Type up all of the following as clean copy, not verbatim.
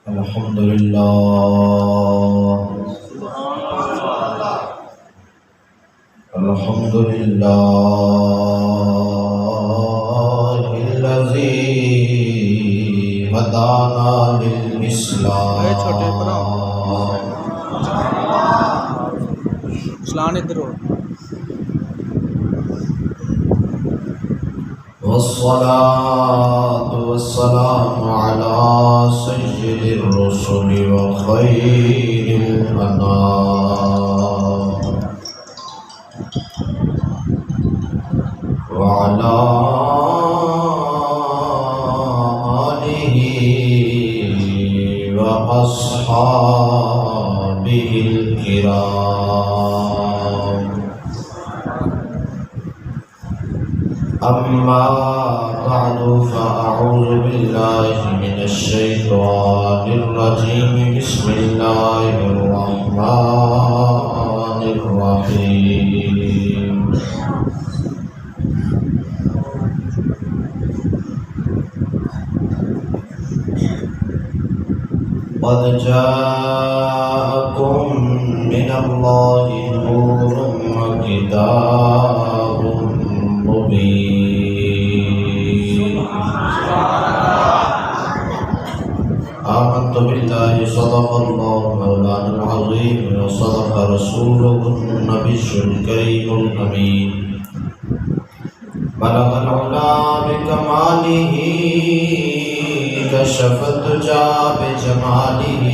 الحمدللہ الحمدللہ الذی ہدانا للاسلام اسلام ادھر ہو والصلاة والسلام على سيد الرسل وخير الأنام وعلى آله وأصحابه الكرام أما بعد فأعوذ بالله من الشيطان الرجيم بسم الله الرحمن الرحيم قد جاءكم من الله نور وكتاب مبين آمنت بالله صدق الله مولانا العظيم وصدق رسوله النبي الكريم الأمين بلغ العلا بكماله كشف الدجى بجماله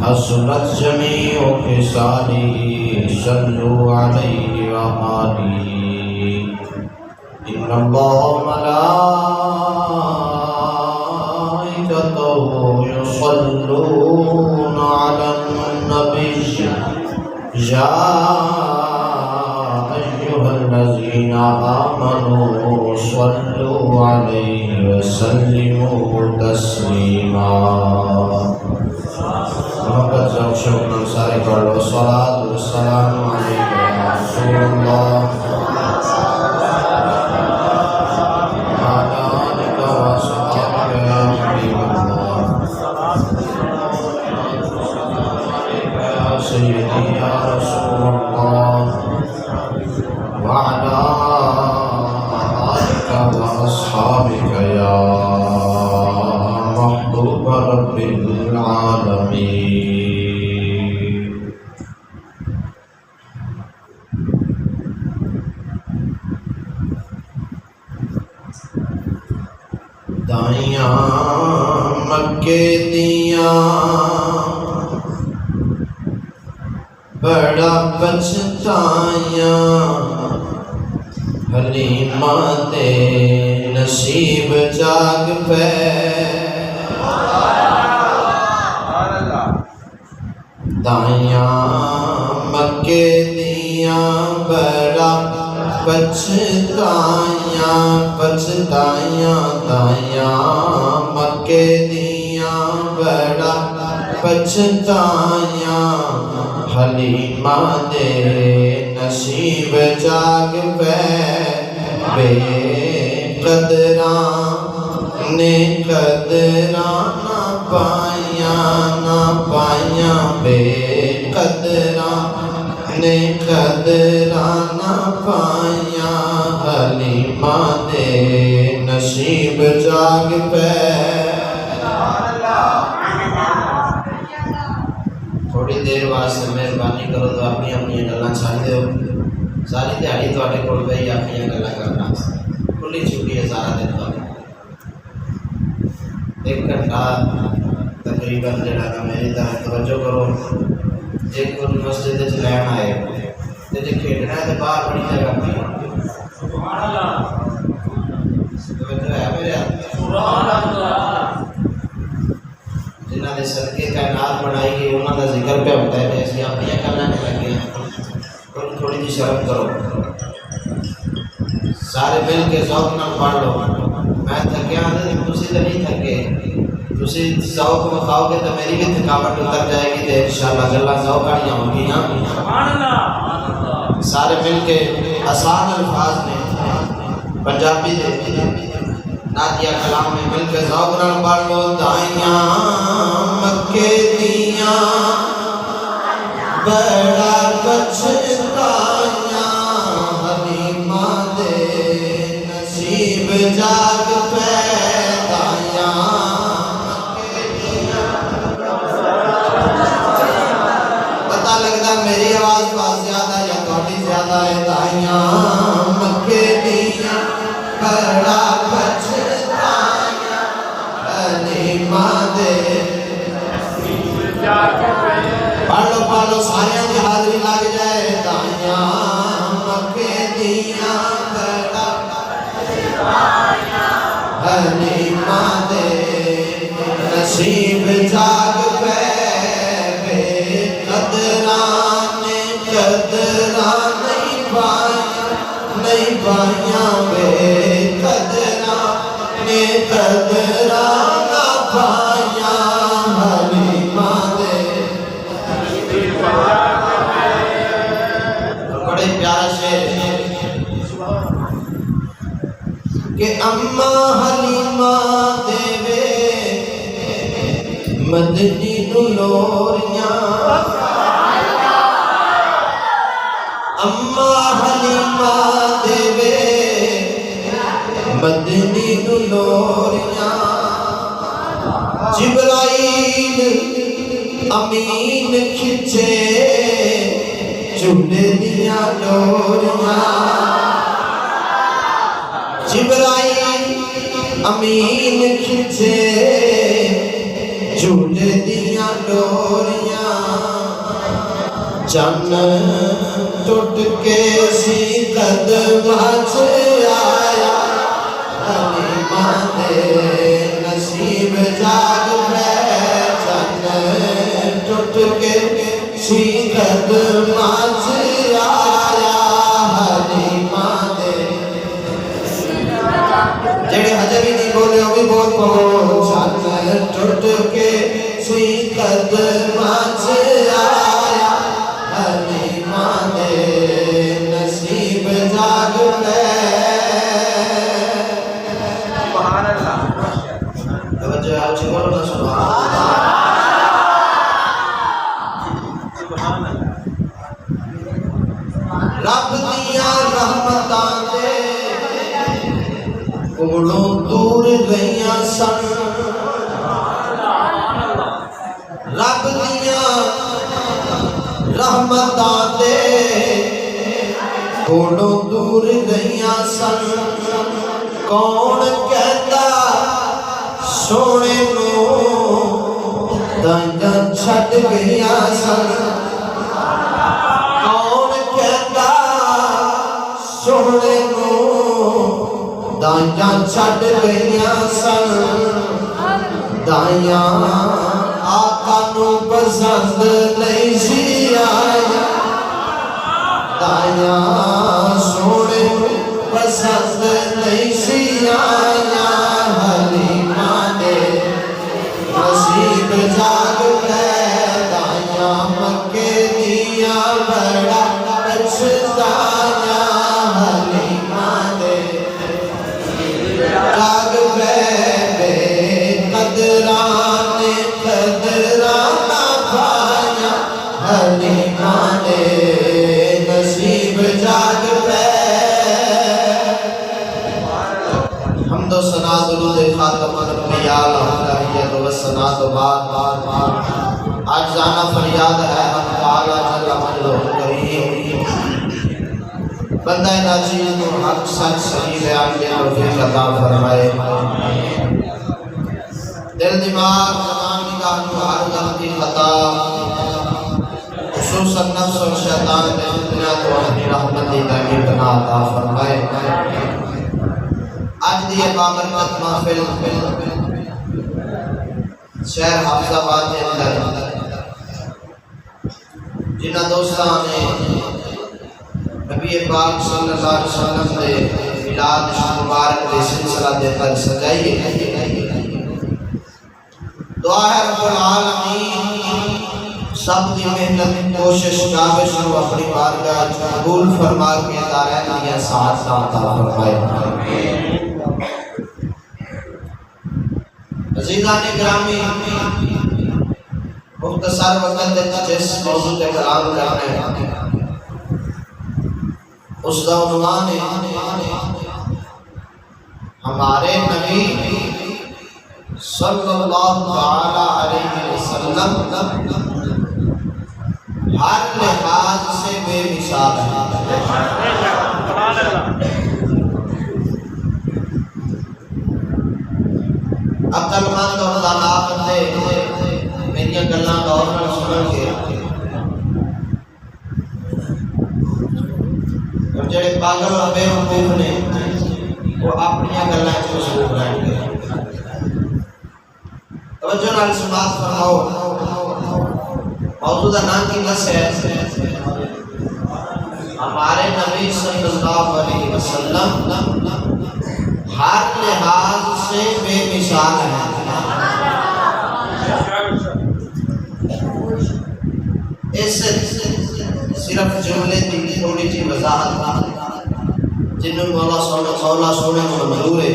حسنت جميع خصاله صلوا عليه وآله إن الله وملائكته يصلون على النبي يا أيها الذين آمنوا صلوا عليه وسلموا تسليما محبت سے شکر سارے پڑھ لو الصلاۃ والسلام علیک یا رسول اللہ وعلی آلک وصحبک یا حبیب اللہ یا سیدی یا رسول اللہ وعلی آلک واصحابک یا محبوب رب العالمین دائیاں مکے دیاں بڑا پچھتائیاں حلیمہ دے نصیب جاگ پہ دائیاں مکے دیاں بڑا پچھتائیاں پچھتائیاں دائیاں مکے دیاں بڑا پچھتائیاں حلیمہ دے نصیب جاگ پہ بے قدراں نے قدراں نہ پائیاں بے قدراں نے قدراں نہ پائیاں حلیمہ دے نصیب جاگ پہ تھوڑی دیر واسطے مہربانی کرو تو اپنی اپنی گلاں چھڈ دیو ساری دیہڑی تواڈے کول پئی اپنی گلاں کرنا کھلی چھٹی ہے سارا دن تواڈے ایک گھنٹہ تقریباً جڑا نا میری طرح توجہ کرو جے کوئی مسجد وچ لین آئے تے جے کھیڈنا ہے تے باہر بڑی جگہ پئی سبحان اللہ توجہ ہے میرے دے صدقے کائنات بنائی گئی انہوں کا ذکر پہ ہوتا ہے جیسے اپنی گلاں لگے ہیں تھوڑی جی شرم کرو سارے مل کے ذوق نال پڑھ لو میں تھکیا نہیں تسی تو نہیں تھکے تسی ذوق مخاؤ گے تو میری بھی تھکاوٹ اتر جائے گی تو انشاءاللہ گلاں ذوق والیاں ہوں گی نا سارے مل کے آسان الفاظ نے پنجابی دے نادیہ کلام میں مل کے ذوق نال پڑھ لو دائیاں مکے دیاں بڑا پچھتائیاں حلیمہ دے نصیب جاگ پیدائیاں پتہ لگتا میری آواز بہت زیادہ یا تھوڑی زیادہ ہے دائیاں مکے دیاں بڑا پچھتائیاں حلیمہ دے پڑھ لو سارے کی حاضری لگ جائے دائیاں مکے دیاں بڑا حلیمہ دے نصیب جاگ پہ قدران نہیں پائیاں بے قدران نہ پائیاں حلیمہ دے بڑے پیارا شعر کہ اماں حلیمہ دیوے مدنی نو لوریاں اماں حلیمہ دیوے مدنی نو لوریاں جبرائیل امین کھچے چولے دیا ڈوریاں جبرائیل امین کھچے چولے دیا ڈوریاں چن ٹوٹ کے سی قدمہ سے آیا حلیمہ دے نصیب جاگ پہ چن ٹوٹ کے سی قدمہ سے آیا حلیمہ دے جڑے حجر بھی نہیں بولے وہ بھی بول پہو چن ٹوٹ کے سی قدمہ سے آیا حلیمہ دے نصیب جاگ پہ سبحان اللہ توجہ آج بولو نا سبحان اللہ رب دیا رحمتاں دے کوڑوں دور گئیاں سن رب دیا رحمتاں دے کوڑوں دور گئیاں سن کون کہتا سونے نو دائیاں چھٹ گئیاں سن سونے نو دائیاں چھٹ گئیاں سن دائیاں آقا نو پسند نہیں سی آیا دائیاں سونے نو پسند نہیں سی آیا حلیمہ دے نصیب جاگ پہ دائیاں مکے دیا بڑا پچھتایا حلیمہ دے جاگ پہ بے قدران نہ پایا حلیمہ دے نصیب جاگ پہ حمد و ثنا درود خاتم الانبیاء الحمدللہ و ثنا تو بعد آج جانا فریاد ہے ہم تعالی جل مجدہ کریم بندہ ناچیز کو حق سچ صحیح بیان کے توفیق عطا فرمائے دل دماغ زمان نگاہ کو ہر غلطی خطا خصوصاً نفس و شیطان میں دنیا تو اپنی رحمتی تعمیر بنا عطا فرمائے آج دیئے بابرکت محفل شہر حافظ آباد کے اندر جنہ دوستان نے نبی پاک صلی اللہ علیہ وسلم دے میلاد مبارک دے سلسلہ دے پر سجائی ہے۔ دعا ہے رب العالمین سب کی محنت کوشش کاوش کو اپنی بارگاہ قبول فرما کے دارین دیا ساتھ عطا فرمائے۔ عزیزان گرامی، مختصر وقت جس موضوع کے کلام کرنے اس کا عنوان ہے ہمارے نبی صلی اللہ علیہ وسلم ہر لحاظ سے بے مثال ہے۔ عقل مند اور دانا بندے میری گلاں غور نال سنن گے، اور جڑے پاگل اور بے وقوف نے وہ اپنی گلاں وچ مصروف رہن گے۔ توجہ نال سماعت فرماؤ، موضوع کا نام کی بس ہے ہمارے نبی صلی اللہ علیہ وسلم ہر لحاظ سے بے مثال ہے۔ اس صرف جملے کی تھوڑی سی وضاحت جنہوں مولا سونے کو منظور ہے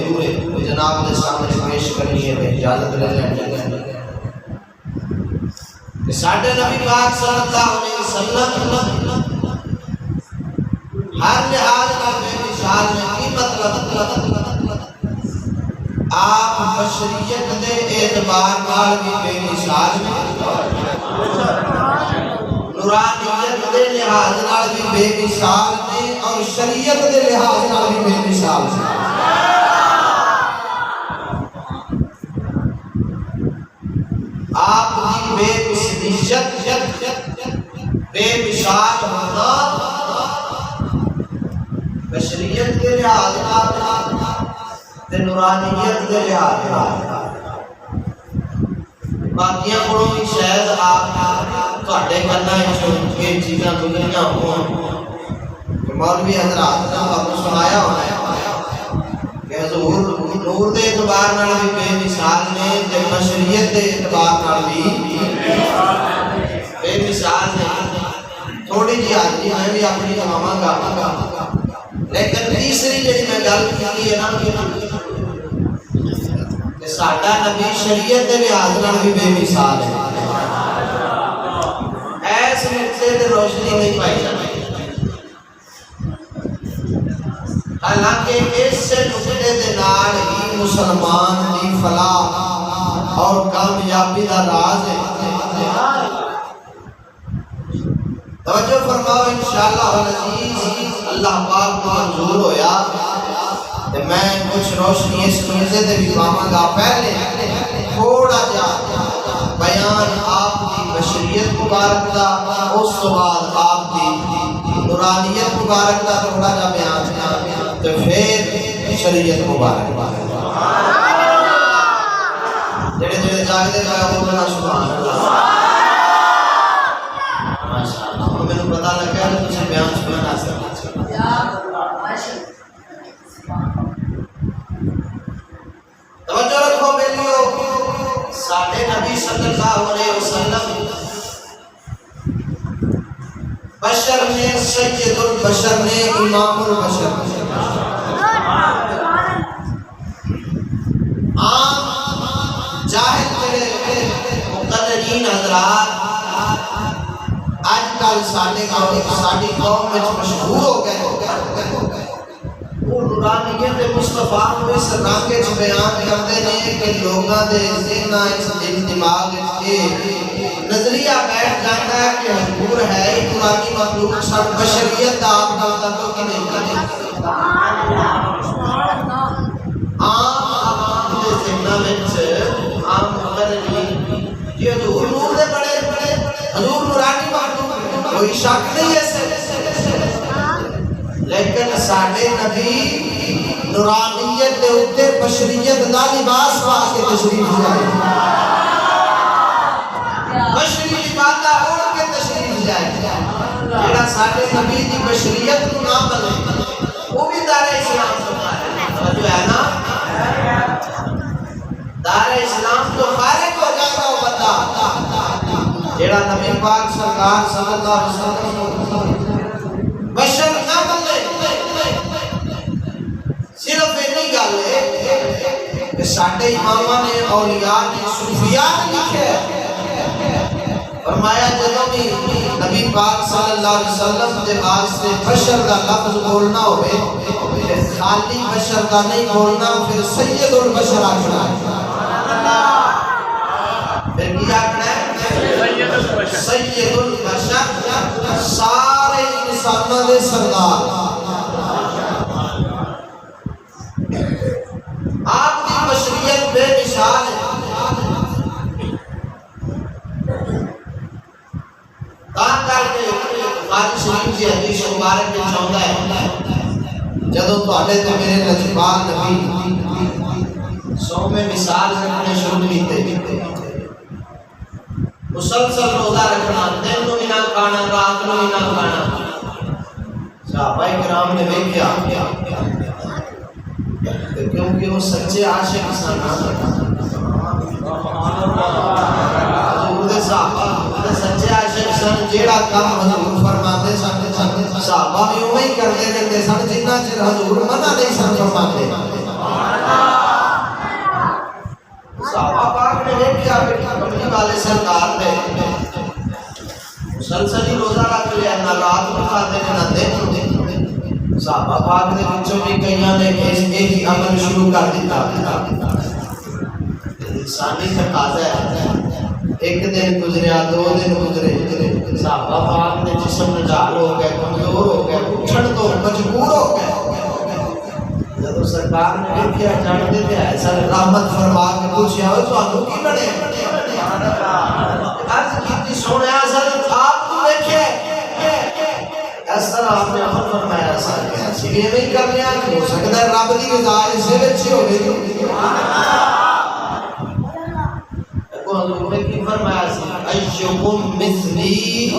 جناب کے سامنے پیش کرنی ہے، اجازت لے لیں۔ ساڈے نبی پاک صلی اللہ علیہ وسلم ہر لحاظ کا بے مثال ہے۔ کی مطلب؟ آپ بشریت دے اعتبار نال بھی بے مثال ہیں، نورانیت دے لحاظ نال بھی بے مثال ہیں، اور شریعت دے لحاظ نال بھی بے مثال ہیں۔ آپ کی بے مثلیت بے مثال ہونا بشریت کے لحاظ نال نورانیت کے لحاظ نال باقیاں پڑھو بھی شاید آپ تھوڑے کرنا یہ چیزاں گزریاں ہوں کہ مولوی حضرات نے آپ کو سنایا ہونا ہے کہ حضور نور دے اعتبار نال بھی بے مثال نے تے بشریت دے اعتبار نال بھی بے مثال نے۔ تھوڑی جی حاضری میں بھی اپنی تماما گا، لیکن تیسری جڑی میں گل کی ہے نا کہ ساڈا نبی شریعت دے لحاظ نال بھی بے مثال ہے۔ ایس نقطے تے روشنی نہیں پائی جاتی، حالانکہ اس نقطے دے نال ہی مسلمان دی فلاح اور کامیابی دا راز ہے۔ توجہ فرماؤ، انشاءاللہ العزیز اللہ پاک کو منظور ہویا کہ میں کچھ روشنی اس نقطے تے بھی پاواں گا۔ پہلے تھوڑا جا بیان آپ کی بشریت مبارک دا، اس تو بعد آپ کی نورانیت مبارک دا تھوڑا جا بیان، تو پھر شریعت مبارک جڑے جڑے جاگدے جائے وہ بنا سبحان اللہ ماشاءاللہ۔ میں نے پتہ لگا کہ تجھے بیان سننا سکتا توجہ رکھو بیلیو، ساڈے نبی صلی اللہ علیہ وسلم بشر نے سید البشر نے امام البشر عام جاہل جڑے مقتدرین حضرات آج کل ساڈی قوم میں مشہور ہو گئے، وہ نورانیت مصطفیٰ کو اس رنگ وچ بیان کرتے ہیں کہ لوگاں دے ذہناں وچ دماغ وچ نظریہ بیٹھ جاتا ہے کہ حضور ہے ہی قرآنی مخلوق، سب بشریت دا آپ نال تعلق ہی نہیں کرتے۔ عام دے ذہناں وچ عام مقتدرین یہ حضور نور دے بڑے حضور نورانی مخلوق، کوئی شک نہیں ہے، لیکن ساڈے نبی نورانیت دے اوتے بشریت دا لباس پا کے تشریف لائے۔ بشری لبادہ اوڑ کے تشریف جائے جیڑا ساڑھے نبی دی بشریت کو نہ بلے وہ بھی دار اسلام تو خارج جو ہے نا دار اسلام تو خارج ہو جائے گا وہ بندہ جیڑا نبی پاک سرکار صلی اللہ علیہ وسلم بشر نہ بلے صرف اتنی گل ہے کہ ساڈے اماماں نے اولیاء نے صوفیاء نے لکھے فرمایا جدوں بھی نبی پاک صلی اللہ علیہ وسلم دے واسطے بشر دا لفظ بولنا ہوئے خالی بشر دا نہیں بولنا پھر سید البشر آکھنا پھر کیا آکھنا ہے سید البشر سارے انسانوں دے سردار آپ کی بشریت بے مثال ہے کہاں کر کے بخاری شریف کی حدیث مبارک میں چاہتا ہے جدوں تہاڈے تے میرے لجپال نبی سو میں مثال رکھنے شروع کیتے مسلسل روزہ رکھنا دن نو بھی نہ کھانا رات نو بھی نہ کھانا صحابہ کرام نے دیکھا کیونکہ وہ سچے عاشق سن حضور دے صحابہ سچے عاشق سن جیڑا کام حضور فرماتے سن صحابہ بھی وہی کرتے رہتے سن جنہ چر حضور منع نہیں سن فرماتے صحابہ پاک نے دیکھا کہ کملی والے سرکار نے مسلسل ہی روزہ رکھ لیا نہ رات کو کھاتے نہ دن صحابہ پاک نے بچوں بھی کئیاں نے ایک عمل شروع کر دیتا انسانی تقاضا ہے ایک دن گزریا دو دن گزرے صحابہ پاک نے جسم نجال ہو گئے کمزور ہو گئے اٹھن تو مجبور ہو گئے جب سرکار نے دیکھا جانتے تھے ایسا رحمت فرما کے پوچھا ہو تو آنو کی بڑے عرض کی سونے حضرت آپ کو دیکھے اس طرح آپ نے عمل فرمایا اسی لیے نہیں کر لیا ہو سکتا ہے رب دی رضا اسے اچھی ہو گئی کو حضور نے کی فرمایا ایکم مثلی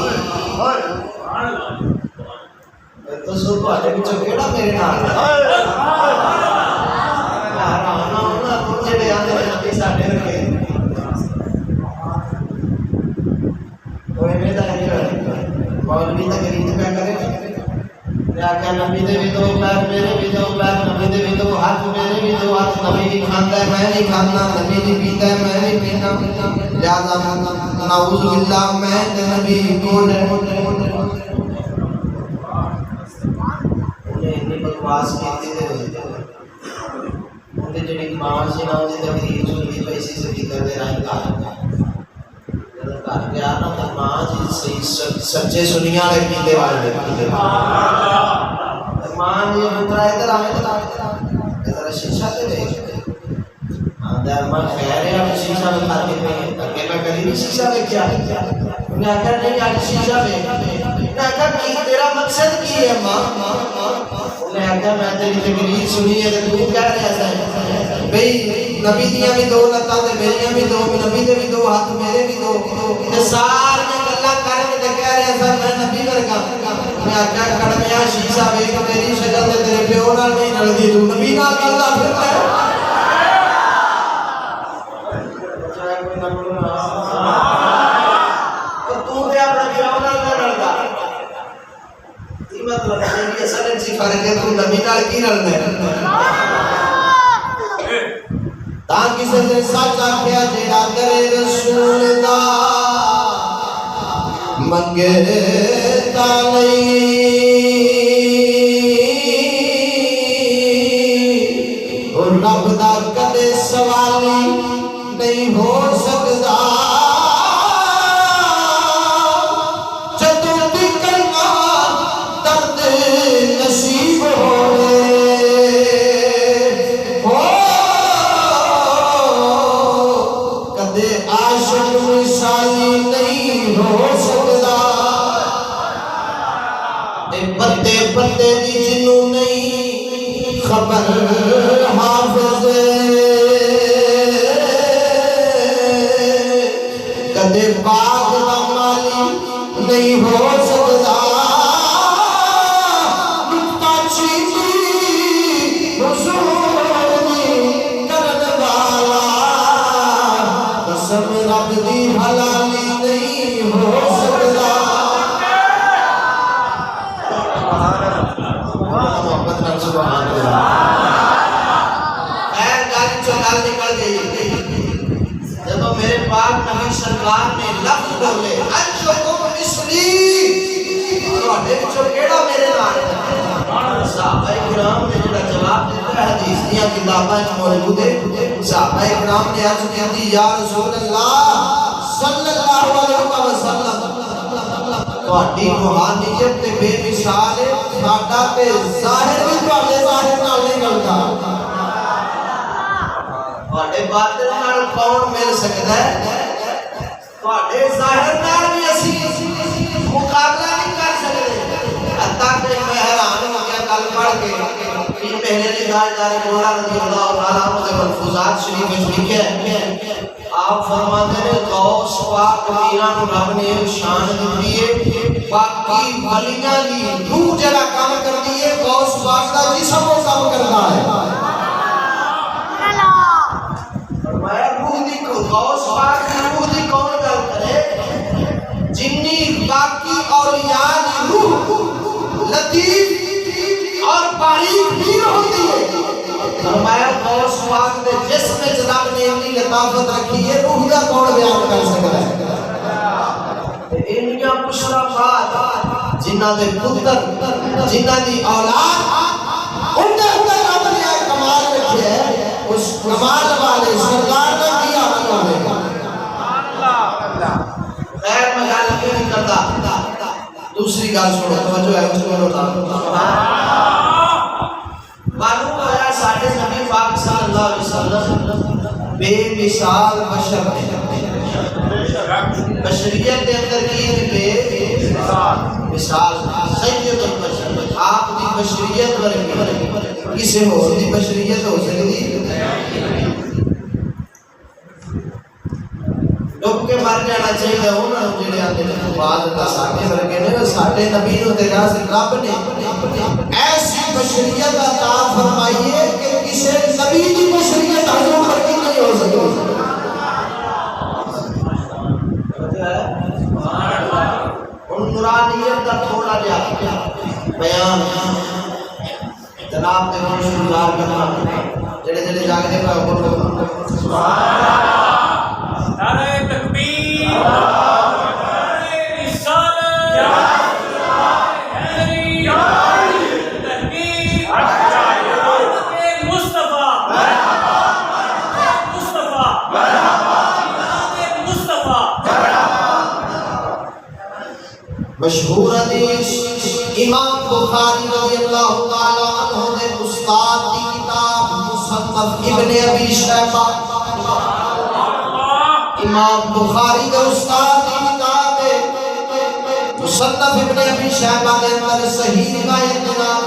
تو سو تو آجے بچوں کیڑا میرے نال حیران ہونا تو جڑے آندے نبی ساڈے رکھے کوئی میں تا نہیں مولوی تقریر پہ کرے کہ نبی دے بھی دو پیر میرے بھی دو پیر نبی دے بھی دو ہاتھ میرے بھی دو ہاتھ نبی بھی کھانتا ہے میں نہیں کھانا نبی بھی پیتا ہے میں نہیں پینا لہذا نعوذ باللہ میں نبی کون ہے انہیں اتنی بکواس کیتی دے انہیں جڑی ماں سے نہ ہوتی تقریر چلی پیسی سے بھی کر دے رہا ہے کر گیا نا تو ماں جی سچے سنیا لے پیتے والے ماں جی پترا ادھر آئے ادھر شیشہ تے دیکھ اندر میں خیر ہے اب شیشہ میں کھاتے ہیں کہ میں کبھی بھی شیشہ میں کیا انہیں آخر نہیں آج شیشہ میں انہیں آخر کی تیرا مقصد کی ہے ماں انہیں آخر میں تیری تقریر سنی ہے تو کیا رہا ہے بھئی نبی دیاں بھی دو لتاں تے میریاں بھی دو نبی دے بھی دو ہاتھ میرے بھی دو تے سارے گلاں کر کے تے کہہ رہے سن میں نبی ورگا میں آکھیا کڑمیا شیشہ ویکھ تیری شکل تے تیرے پیو نال نہیں رلدی تو نبی نال کردا پھردا ہے تو تے اپنے پیو نال نہ رلدا کی مطلب ہے کہ اصل وچ فرق ہے تو نبی نال کی رلدا ہے تاکہ سے سچ آکھیا جیڑا کرے رسول دا منگے تا نہیں اور رب دا کدے سوالی نہیں ہو سکتا جدوں بھی کلمہ درد نصیب ہوئے عاشق مثالی نہیں ہو سکتا پتے پتے دی جنوں نہیں خبر حافظ کدے باغ تواڈے وچوں کیڑا میرے نال ہے؟ صحابہ کرام نے جڑا جواب دتا ہے حدیث دیاں کتاباں وچ موجود ہے، صحابہ کرام نے عرض کیتی یا رسول اللہ صلی اللہ علیہ وسلم تواڈی روحانیت تے بے مثال ہے، ساڈا تے ظاہر بھی تواڈے ظاہر نال نہیں ملدا، تواڈے باطن نال کون مل سکدا ہے؟ تواڈے ظاہر نال بھی اسی مقابلہ نہیں کر سکتے۔ حتیٰ کہ میں حیران ہو گیا گل پڑھ کے کہ پہلے نگاہدار مولا رضی اللہ تعالیٰ عنہ کے ملفوظات شریف میں لکھا ہے، آپ فرماتے ہیں غوث پاک میرا رب نے شان دی ہے، باقی ولیاں دی روح جڑا کام کردی ہے، غوث پاک دا جسم وہ کام کرتا ہے۔ فرمایا روح دی کو غوث پاک دی روح دی کون گل کرے؟ جنی باقی اولیاء دی روح لطیف اور باریک پیر ہوتی ہے، فرمایا غوث پاک دے جسم وچ رب نے اتنی لطافت رکھی ہے، روح دا کون بیان کر سکتا ہے؟ انیاں پشرا بات جنہاں دے پتر جنہاں دی اولاد ان دے اندر رب نے کمال رکھے ہے، اس کمال والے سرکار نے کیا ہوئے خیر میں گل کیوں نہیں کرتا؟ دوسری گل سنو، توجہ ہے اس کو معلوم ہوا ساڈے نبی پاک صلی اللہ علیہ وسلم بے مثال بشر بشریت کے اندر کی بے مثال سید البشر، آپ کی بشریت ورگی کسی اور دی بشریت ہو سکتی؟ ڈب کے مر جانا چاہیے انہوں جڑے آتے ہیں بعد کا ساڈے ورگے نے، ساڈے نبی نو تے رب نے ایسی بشریت عطا فرمائی ہے کہ کسی نبی کی بشریت حضور ورگی نہیں ہو سکتی۔ ان نورانیت کا تھوڑا جا بیان جناب دے شروع کرنا جڑے جڑے جاگدے پے اوپر سبحان اللہ، نعرہ تکبیر، نعرہ رسالت، مشہور حدیث امام بخاری رضی اللہ تعالی عنہ نے استاد کی کتاب مصنف ابن ابی شیبہ، امام بخاری کے استاد کی کتاب ہے مصنف ابن ابی شیبہ کے اندر صحیح روایت کے نام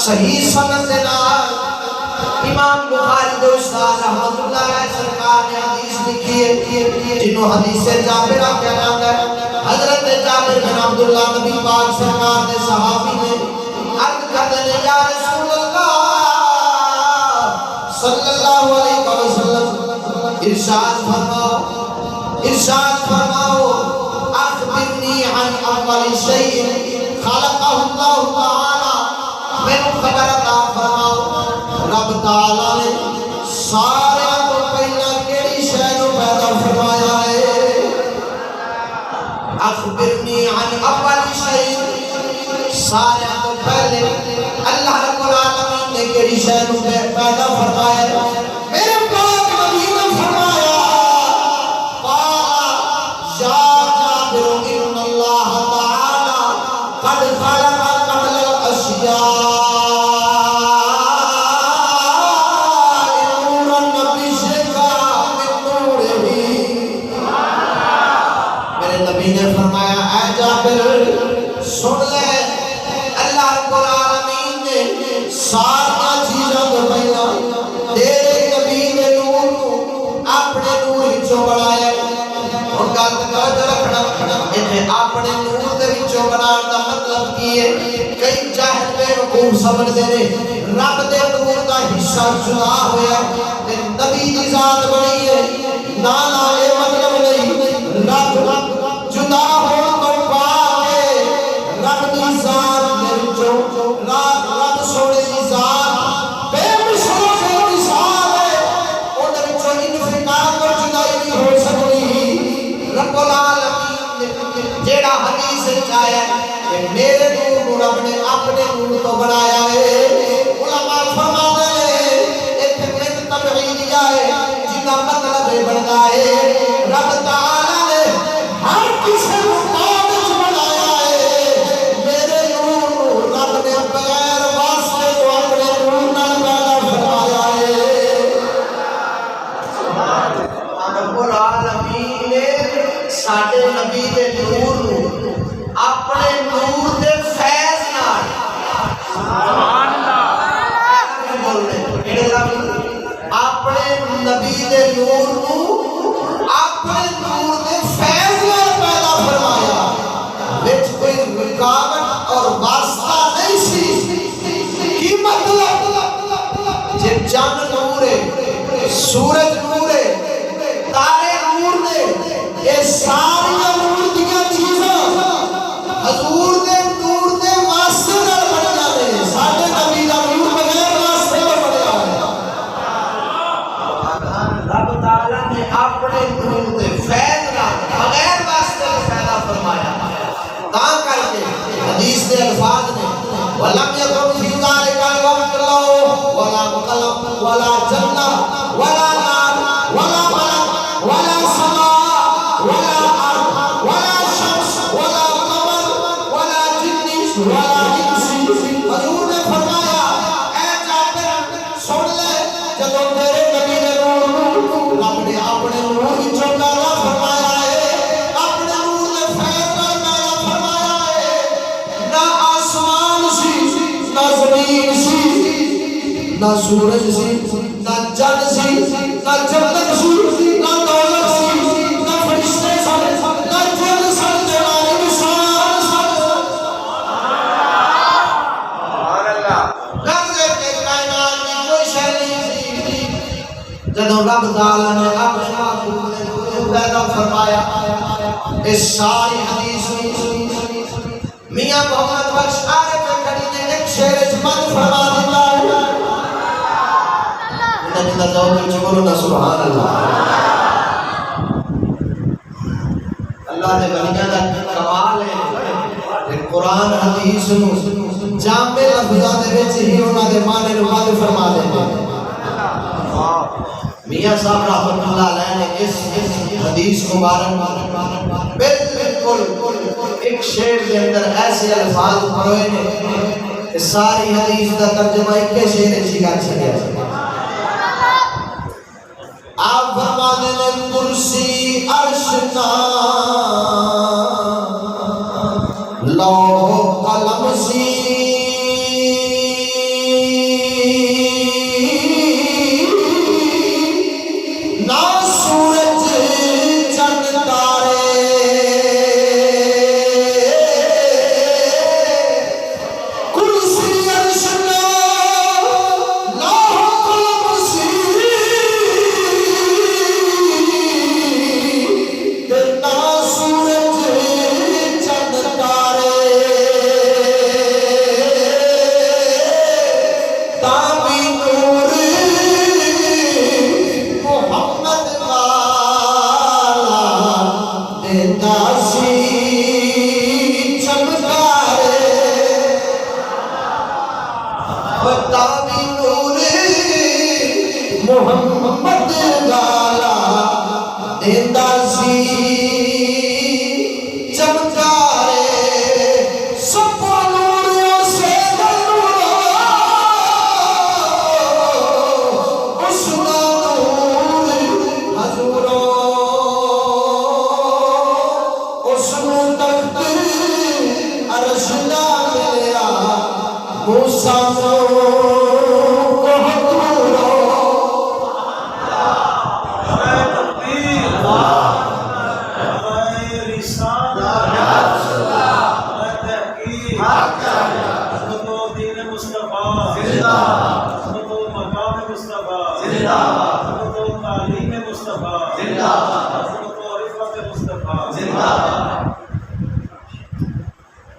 صحیح سند کے نام امام بخاری کے استاد رحمت اللہ علیہ سرکار نے حدیث لکھی ہے، جنہوں حدیث جابر کیا نام ہے، حضرت جابر بن عبداللہ نبی پاک سرکار نے صحابی نے عرض کرتے ہیں یا رسول اللہ صلی اللہ علیہ وسلم ارشاد فرماؤ اخبرنی عن اول شیء خلقہ اللہ تعالی، میں خبر عطا فرماؤ رب تعالی نے سارے کو پہلا کیڑی شے کو پیدا فرمایا ہے؟ اخبرنی عن اول شیء، سارے کو پہلے اللہ رب العالمین نے کیڑی شے کو پیدا فرمایا ہے؟ میرے پاک نبی نے فرمایا قال یا جابر ان اللہ تعالی قد خلق قبل الاشیاء سن لے، اللہ رب العالمین نے سارا چیزوں کو پہلا تیرے نبی نے نور کو اپنے نور وچوں بنایا، اور گل توجہ رکھنا ایتھے اپنے نور دے وچوں بنانے دا مطلب کی ہے؟ کئی جاہل بے وقوف سمجھدے نے رب دے نور دا حصہ جدا ہویا تے نبی دی ذات بنی ہے، نا نا یہ مطلب نہیں، رب جدا ہو رب سونے کی ذات بے مثال بے مثال ہے، ان وچوں انفکاک اور جدائی نہیں ہو سکتی۔ رب العالمین نے جیڑا حدیث وچ آیا کہ میرے نور رب نے اپنے نور تو بنایا ہے علماء فرماتے ہیں ایک من تبعیدیہ ہے جنہ مطلب بنتا ہے رب تعالی نے ہر کسی مطابق بنایا ہے میرے نور رب نے بغیر واسطے تو اپنے نور نال پیدا فرمایا ہے رب العالمین نے ساڈے نبی دے نور اپنے نور دے فیض نال سبحان اللہ بولنے اپنے نبی دے نور نو اپنے نور دے فیض نال پیدا فرمایا وچ کوئی رکاوٹ اور واسطہ نہیں سی کی مطلب جے چاند نور ہے سورج نور ہے تارے نور نے یہ ساری نور دیاں چیزاں حضور دے نور دے واسطے نال بن جاندے نے ساڈے نبی دا نور بغیر واسطے تو بنیا ہے رب تعالی نے اپنے نور دے فیض نال بغیر واسطے پیدا فرمایا تا کر کے حدیث دے الفاظ نے ولم یکن فی ذالک الوقت لو ولا قلم ولا جنہ ولا نار ولا ملک ولا سماء ولا ارض ولا شمس ولا قمر ولا جن ولا انس حضور نے فرمایا اے جابر سن لے جدوں تیرے نبی نے نور رب نے اپنے نور وچوں پیدا فرمایا ہے اپنے نور دے فیض نال پیدا فرمایا ہے نہ آسمان سی نہ زمین سی نہ سورج سی نہ چند سی نہ جنت سی نہ دولت سی نہ فرشتے سن نہ جن سن جوار انسان سن سبحان اللہ قبضے کے کائنات میں کوئی شے نہیں سی جدوں رب تعالی نے اپنے معبود نے نور پیدا فرمایا اس ساری حدیث میاں محمد بخش عارف کڑی نے ایک شعر وچ مد فرما دیتا ہے جنہ ذوق بولو نا سبحان اللہ اللہ دے ولیاں دا کمال ہے قرآن حدیث نو جامع لفظاں دے وچ ہی انہاں دے معنی نو واضح فرما دیندے ہیں میاں صاحب رحمۃ اللہ علیہ نے اس حدیث مبارک بالکل ایک شعر دے اندر ایسے الفاظ پڑھے نے ساری حدیث دا ترجمہ ایک شعر وچ کر چھڈیا آپ فرمانے نے کرسی عرش نا لوح قلم سی نہ سورج چند تارے کرسی عرش نا لوح قلم سی محمد والا دیندہ سی چمکارے سب نوریوں سے نور اس نور حضوروں اس نور تخت عرش نہ ملیا موسیٰ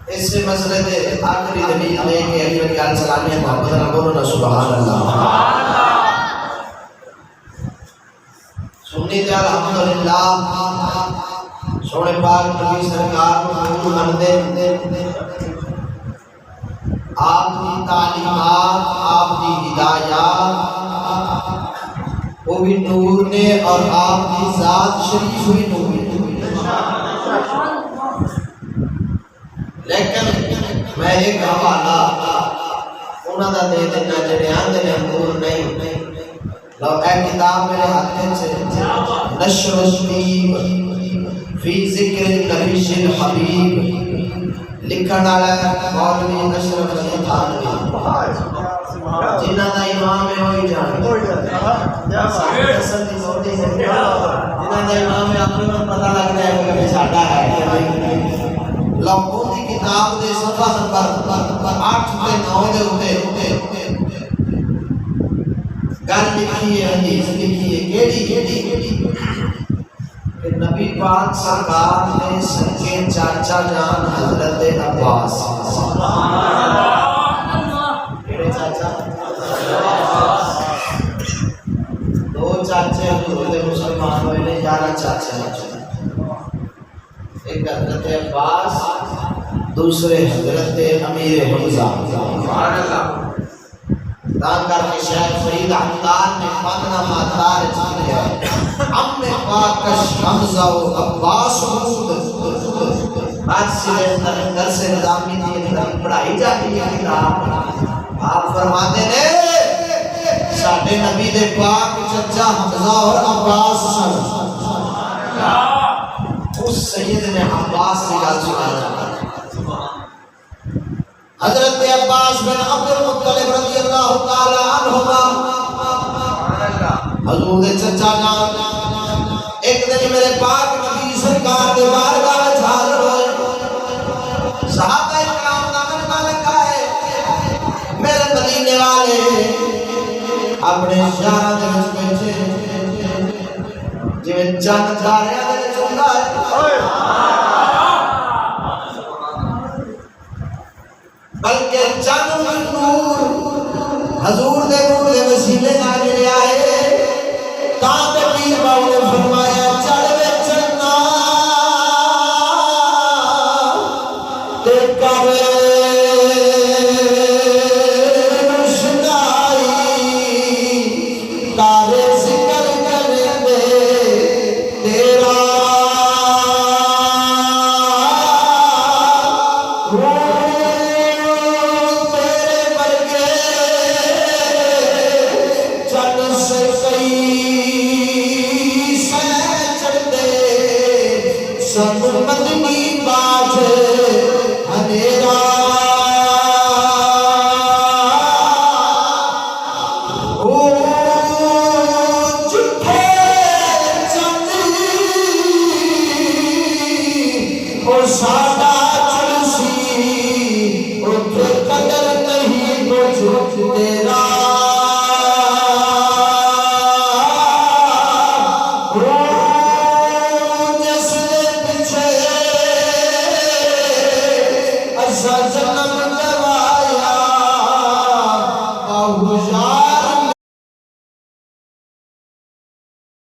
اس سے مسئلے دے آخری دلیل ہے کہ علی علیہ السلام نے محمد ربنا سبحان اللہ سنی تے الحمدللہ سونے پاک نبی سرکار کو مندے آپ کی تعلیمات، آپ کی ہدایات وہ بھی نور نے، اور آپ کی ذات شریف بھی نور نے۔ لیکن میں ایک حوالہ انہوں نے دے دینا جڑے آندے نے نور نہیں۔ لو اے کتاب میرے ہاتھ سے نشر الشبیب فی ذکر النبی الحبیب لکھن والا مولوی اشرف علی تھانوی، جنہاں دا امام ہے وہی جانتے جنہاں دا امام ہے اپنے کو پتہ لگتا ہے کہ ساڈا ہے۔ لوگوں کی کتاب دے صفحہ نمبر 8 تے 9 دے اوتے گل لکھی ہے، حدیث لکھی ہے، کیڑی کہ نبی پاک سرکار نے سکے چاچا جان حضرت عباس، کیڑے چاچا؟ دو چاچے حضور دے مسلمان ہوئے نے، 11 چاچے، ایک حضرت عباس، دوسرے حضرت امیر حمزہ۔ دان کر کے شیخ فرید عطار نے فاطمہ ماتار چکلیا ام پاکش حمزہ و عباس حمود آج سلے در سے نظامی دی پڑھائی جاتی ہے کتاب۔ آپ فرماتے ہیں ساڑھے نبی دے پاک چچا حمزہ اور عباس سن، اس سید نے عباس سے گل سنانا۔ حضرت عباس بن عبد المطلب رضی اللہ تعالی عنہما حضور دے چچا جان ایک دن میرے پاک نبی سرکار دے بارگاہ وچ حاضر ہوئے۔ صحابہ کرام دا مجمع لگا ہے، میرے مدینے والے اپنے یاراں دے وچ بیٹھے جویں چند تاریاں دے وچ ہوندا ہے۔ بلکہ چند نور حضور دے نور دے وسیلے نال جڑے آئے، تاں تے پیر باو نے فرمایا چڑھ وے چڑھنا تے کر روشنائی تارے ذکر کرے تیرا سب مدنی بات اندھیرا او جھوٹے چندی او سادہ چلسی او کے قدر نہیں کچھ تیرا سجنا